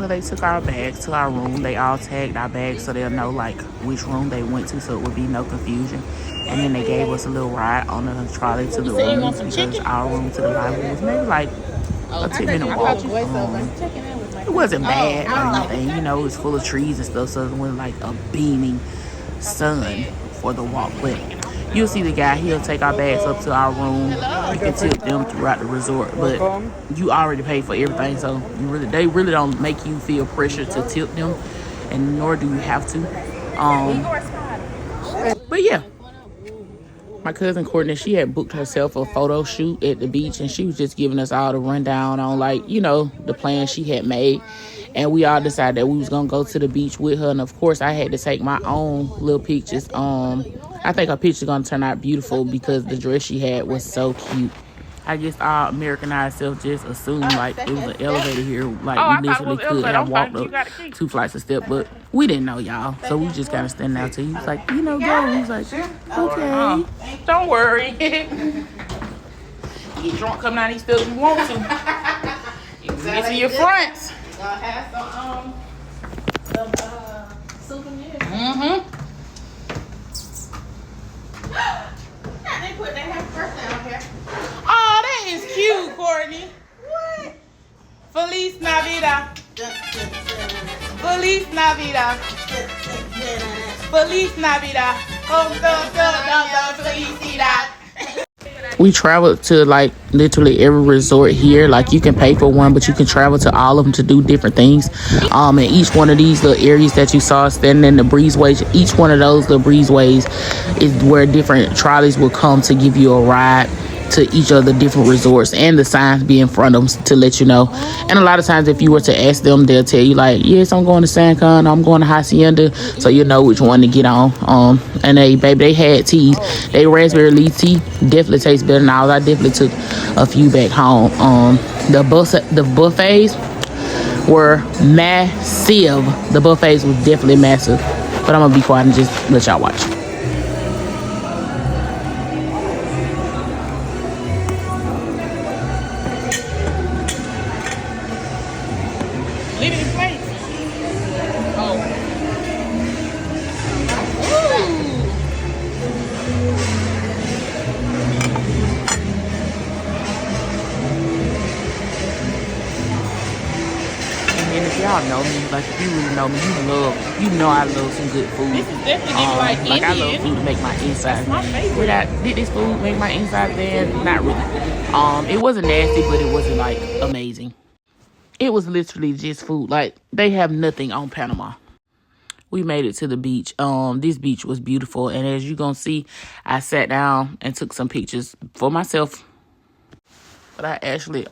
So they took our bags to our room. They all tagged our bags so they'll know like which room they went to, so it would be no confusion. And then they gave us a little ride on the trolley to the rooms because our room to the library was maybe like a 10-minute walk. It wasn't bad or anything, you know. It was full of trees and stuff, so it wasn't like a beaming sun for the walk. But you'll see the guy, he'll take our bags up to our room. You can tip them throughout the resort, but you already paid for everything, so they really don't make you feel pressure to tip them, and nor do you have to. But yeah, my cousin Courtney, she had booked herself a photo shoot at the beach, and she was just giving us all the rundown on, like, you know, the plans she had made. And we all decided that we was gonna go to the beach with her, and of course I had to take my own little pictures. I think her picture's gonna turn out beautiful because the dress she had was so cute. I guess our Americanized self just assumed like it was an elevator here, like we literally could have walked up 2 flights of steps, but we didn't know, y'all. So we just kind of standing out till he was like, you know, go. He was like, okay, don't worry. Get drunk coming out these steps if you want to. You can get to your fronts. Have some souvenirs. They put that happy birthday on here. Oh, that is cute, Courtney. What? Feliz Navidad. Feliz Navidad. Feliz Navidad. Felicidad. We traveled to like literally every resort here. Like you can pay for one, but you can travel to all of them to do different things. And each one of these little areas that you saw standing in the breezeways, each one of those little breezeways is where different trolleys will come to give you a ride to each of the different resorts, and the signs be in front of them to let you know. And a lot of times if you were to ask them, they'll tell you like, yes, I'm going to San Con, I'm going to Hacienda, so you know which one to get on. And they had teas. They raspberry leaf tea definitely tastes better than ours. I definitely took a few back home. The buffets were massive. The buffets were definitely massive, but I'm gonna be quiet and just let y'all watch. Leave it in place. Oh. And if y'all know me, like if you really know me, you know I love some good food. This is definitely like Indian. I love food to make my insides. That's my favorite. Did this food make my insides bad? Not really. It wasn't nasty, but it wasn't like amazing. It was literally just food. Like, they have nothing on Panama. We made it to the beach. This beach was beautiful. And as you're going to see, I sat down and took some pictures for myself. But I actually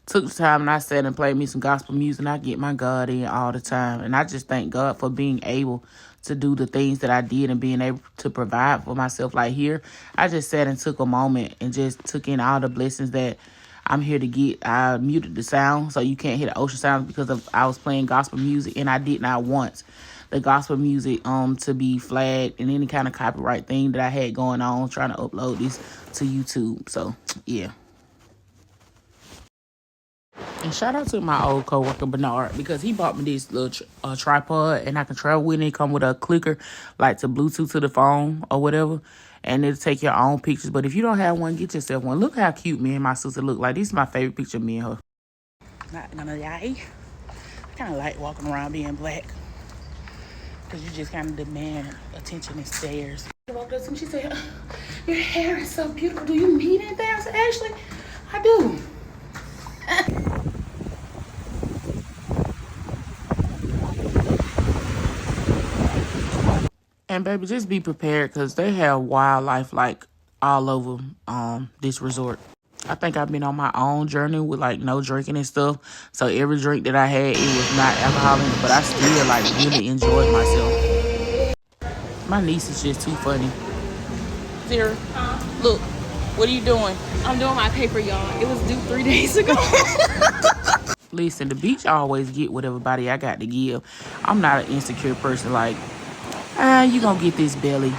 took the time and I sat and played me some gospel music. And I get my God in all the time. And I just thank God for being able to do the things that I did and being able to provide for myself. Like here, I just sat and took a moment and just took in all the blessings that I'm here to get. I muted the sound so you can't hear the ocean sounds because I was playing gospel music, and I did not want the gospel music to be flagged and any kind of copyright thing that I had going on trying to upload this to YouTube. So yeah. And shout out to my old coworker Bernard, because he bought me this little tripod, and I can travel with it. It come with a clicker like to Bluetooth to the phone or whatever. And it'll take your own pictures. But if you don't have one, get yourself one. Look how cute me and my sister look like. This is my favorite picture of me and her. Not gonna lie. I kind of like walking around being black. Because you just kind of demand attention and stares. She walked up to me. She said, your hair is so beautiful. Do you need anything? I said, actually, I do. And baby, just be prepared because they have wildlife like all over this resort. I think I've been on my own journey with like no drinking and stuff. So every drink that I had, it was not alcoholic, but I still like really enjoyed myself. My niece is just too funny. Sarah, look, what are you doing? I'm doing my paper, y'all. It was due 3 days ago. Listen, the beach always get what everybody I got to give. I'm not an insecure person like, you gonna get this belly.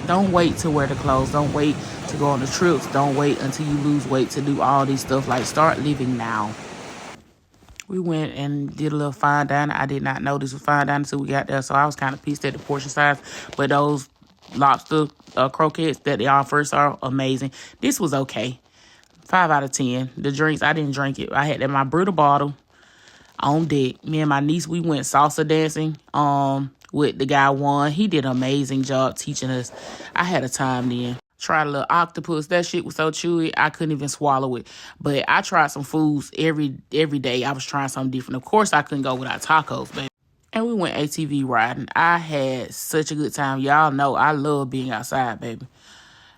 Don't wait to wear the clothes. Don't wait to go on the trips. Don't wait until you lose weight to do all this stuff. Like, start living now. We went and did a little fine dining. I did not know this was fine dining until we got there, so I was kind of pissed at the portion size. But those lobster croquettes that they offer are amazing. This was okay. 5 out of 10. The drinks, I didn't drink it. I had that my Brita bottle on deck. Me and my niece, we went salsa dancing with the guy Juan. He did an amazing job teaching us. I had a time then. Tried a little octopus. That shit was so chewy, I couldn't even swallow it. But I tried some foods every day. I was trying something different. Of course, I couldn't go without tacos, baby. And we went ATV riding. I had such a good time. Y'all know I love being outside, baby.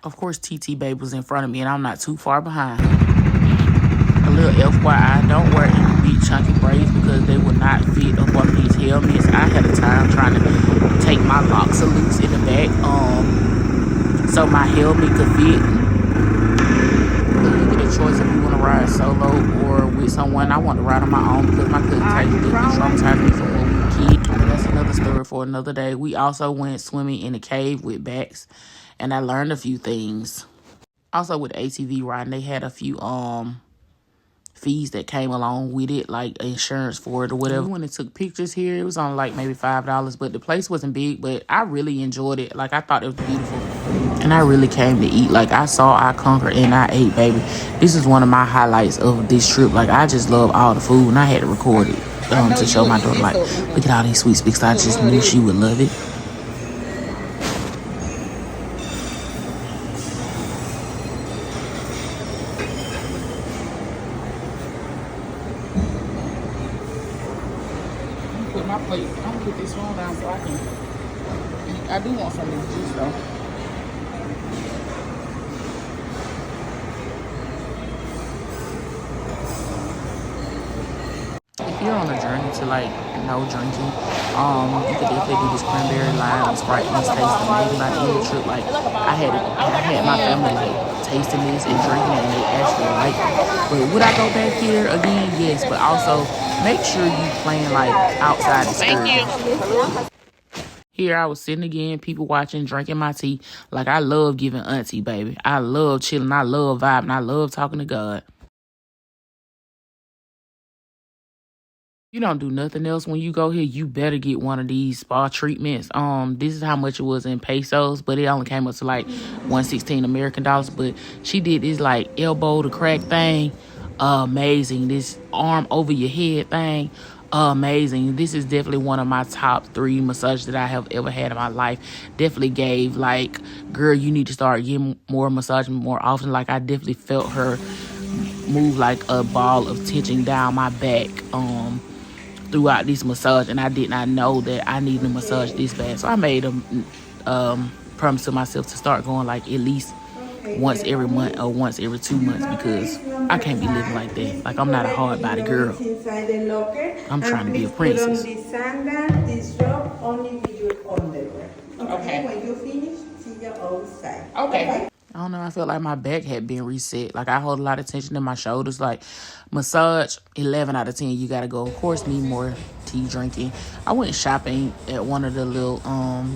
Of course, TT Baby was in front of me, and I'm not too far behind. A little FYI, don't wear any big chunky braids because they will not fit up on these helmets. I had a time trying to take my locks loose in the back, so my helmet could fit. You get a choice if you want to ride solo or with someone. I want to ride on my own because my cousin Taylor did traumatized me from when we were kids. But that's another story for another day. We also went swimming in the cave with Bax, and I learned a few things. Also with ATV riding, they had a few fees that came along with it, like insurance for it or whatever. We went and took pictures here. It was on like maybe $5, but the place wasn't big, but I really enjoyed it. Like, I thought it was beautiful. And I really came to eat. Like, I saw, I conquered, and I ate, baby. This is one of my highlights of this trip. Like, I just love all the food, and I had to record it to show my daughter, like, look at all these sweets, because I just knew she would love it. My plate. I'm gonna put this one down so I can eat. I do want some of this juice though. If you're on a journey to like no drinking, you could definitely do this cranberry lime and Sprite. This tastes amazing. By the end of the trip, like I had my family like tasting this and drinking it, and they actually like it. But would I go back here again? Yes, but also make sure you plan like outside the excursions. Here I was sitting again, people watching, drinking my tea. Like, I love giving auntie, baby. I love chilling. I love vibing. I love talking to God. You don't do nothing else when you go here, you better get one of these spa treatments. This is how much it was in pesos, but it only came up to like $116 American dollars. But she did this like elbow to crack thing. Amazing. This arm over your head thing. Amazing. This is definitely one of my top 3 massages that I have ever had in my life. Definitely gave like, girl, you need to start getting more massage more often. Like, I definitely felt her move like a ball of tension down my back throughout this massage, and I did not know that I needed a massage this bad. So I made a promise to myself to start going like at least once every month or once every 2 months, because I can't be living like that. Like, I'm not a hard body girl. I'm trying to be a princess. Okay. When you finish, see your own side. Okay. I don't know. I felt like my back had been reset. Like, I hold a lot of tension in my shoulders. Like, massage, 11 out of 10. You got to go. Of course, need more tea drinking. I went shopping at one of the little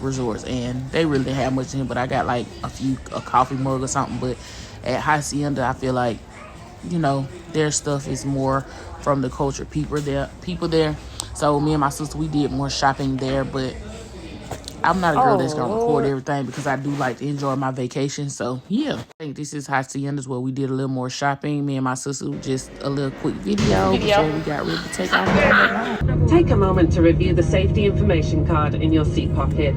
resorts, and they really didn't have much in it, but I got like a coffee mug or something. But at Hacienda, I feel like, you know, their stuff is more from the culture people there. So me and my sister, we did more shopping there, but I'm not a girl that's gonna record everything because I do like to enjoy my vacation. So yeah, I think this is Haciendas where we did a little more shopping. Me and my sister, just a little quick video before we got ready to take off. Take a moment to review the safety information card in your seat pocket.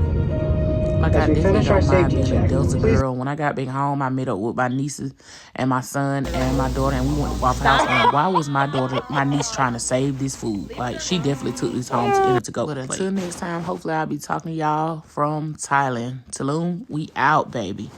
Like, I definitely don't mind being a Delta girl. When I got back home, I met up with my nieces and my son and my daughter, and we went to Waffle House. And why was my niece trying to save this food? Like, she definitely took this home to eat it to go. But until next time, hopefully I'll be talking to y'all from Thailand. Tulum, we out, baby.